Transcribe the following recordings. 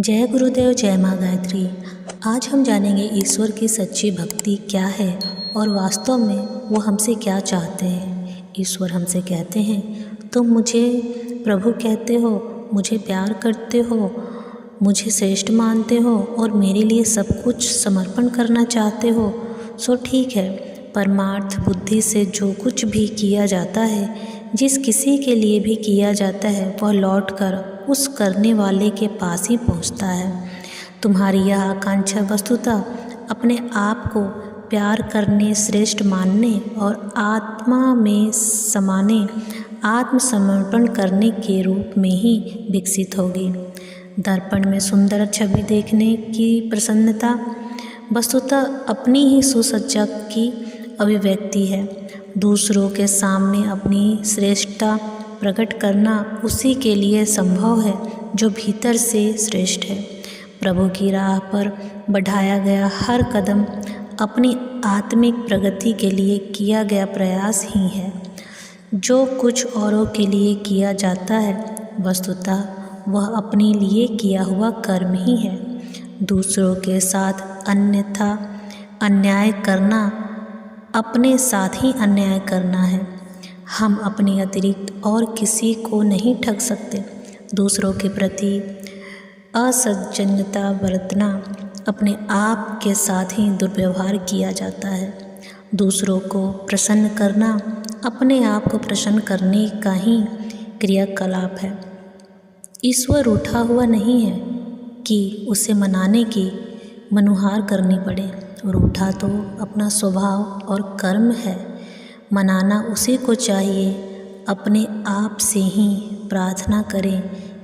जय गुरुदेव, जय माँ गायत्री। आज हम जानेंगे ईश्वर की सच्ची भक्ति क्या है और वास्तव में वो हमसे क्या चाहते हैं। ईश्वर हमसे कहते हैं तुम मुझे प्रभु कहते हो, मुझे प्यार करते हो, मुझे श्रेष्ठ मानते हो और मेरे लिए सब कुछ समर्पण करना चाहते हो, सो ठीक है। परमार्थ बुद्धि से जो कुछ भी किया जाता है, जिस किसी के लिए भी किया जाता है, वह लौटकर उस करने वाले के पास ही पहुंचता है। तुम्हारी यह आकांक्षा वस्तुतः अपने आप को प्यार करने, श्रेष्ठ मानने और आत्मा में समाने, आत्मसमर्पण करने के रूप में ही विकसित होगी। दर्पण में सुंदर छवि देखने की प्रसन्नता वस्तुतः अपनी ही सुसज्जा की अभिव्यक्ति है। दूसरों के सामने अपनी श्रेष्ठता प्रकट करना उसी के लिए संभव है जो भीतर से श्रेष्ठ है। प्रभु की राह पर बढ़ाया गया हर कदम अपनी आत्मिक प्रगति के लिए किया गया प्रयास ही है। जो कुछ औरों के लिए किया जाता है, वस्तुतः वह अपने लिए किया हुआ कर्म ही है। दूसरों के साथ अन्यथा अन्याय करना अपने साथ ही अन्याय करना है। हम अपने अतिरिक्त और किसी को नहीं ठग सकते। दूसरों के प्रति असज्जनता बरतना अपने आप के साथ ही दुर्व्यवहार किया जाता है। दूसरों को प्रसन्न करना अपने आप को प्रसन्न करने का ही क्रियाकलाप है। ईश्वर रूठा हुआ नहीं है कि उसे मनाने की मनुहार करनी पड़े। रूठा तो अपना स्वभाव और कर्म है। मनाना उसी को चाहिए। अपने आप से ही प्रार्थना करें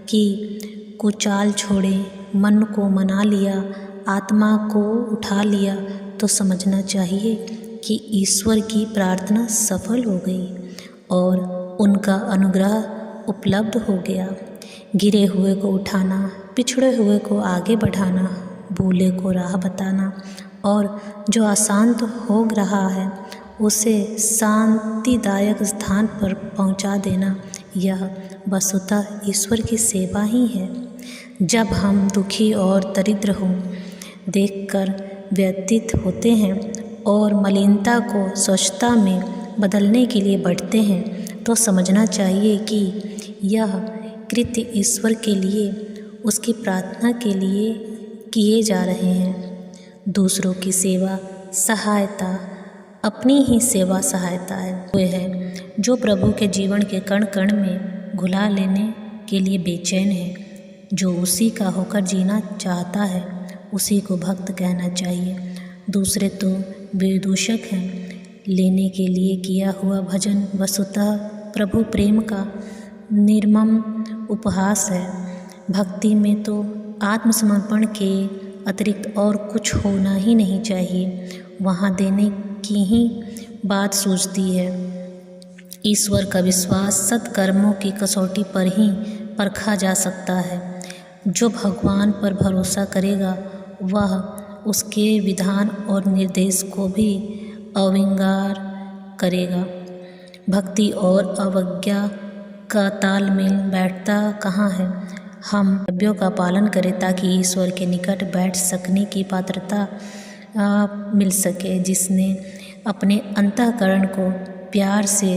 कि कुचाल छोड़े, मन को मना लिया, आत्मा को उठा लिया, तो समझना चाहिए कि ईश्वर की प्रार्थना सफल हो गई और उनका अनुग्रह उपलब्ध हो गया। गिरे हुए को उठाना, पिछड़े हुए को आगे बढ़ाना, भूले को राह बताना और जो अशांत हो रहा है उसे शांतिदायक स्थान पर पहुंचा देना, यह वस्तुतः ईश्वर की सेवा ही है। जब हम दुखी और दरिद्र हों देखकर व्यतीत होते हैं और मलिनता को स्वच्छता में बदलने के लिए बढ़ते हैं, तो समझना चाहिए कि यह कृत्य ईश्वर के लिए, उसकी प्रार्थना के लिए किए जा रहे हैं। दूसरों की सेवा सहायता अपनी ही सेवा सहायता है। वे है जो प्रभु के जीवन के कण कण में घुला लेने के लिए बेचैन है। जो उसी का होकर जीना चाहता है, उसी को भक्त कहना चाहिए। दूसरे तो विदूषक हैं। लेने के लिए किया हुआ भजन वस्तुतः प्रभु प्रेम का निर्मम उपहास है। भक्ति में तो आत्मसमर्पण के अतिरिक्त और कुछ होना ही नहीं चाहिए। वहाँ देने की ही बात सूझती है। ईश्वर का विश्वास सत्कर्मों की कसौटी पर ही परखा जा सकता है। जो भगवान पर भरोसा करेगा, वह उसके विधान और निर्देश को भी अस्वीकार करेगा। भक्ति और अवज्ञा का तालमेल बैठता कहाँ है। हम कर्तव्यों का पालन करें ताकि ईश्वर के निकट बैठ सकने की पात्रता मिल सके। जिसने अपने अंतःकरण को प्यार से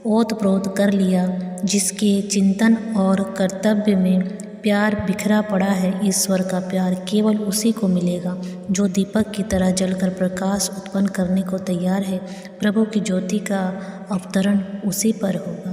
ओतप्रोत कर लिया, जिसके चिंतन और कर्तव्य में प्यार बिखरा पड़ा है, ईश्वर का प्यार केवल उसी को मिलेगा जो दीपक की तरह जलकर प्रकाश उत्पन्न करने को तैयार है। प्रभु की ज्योति का अवतरण उसी पर होगा।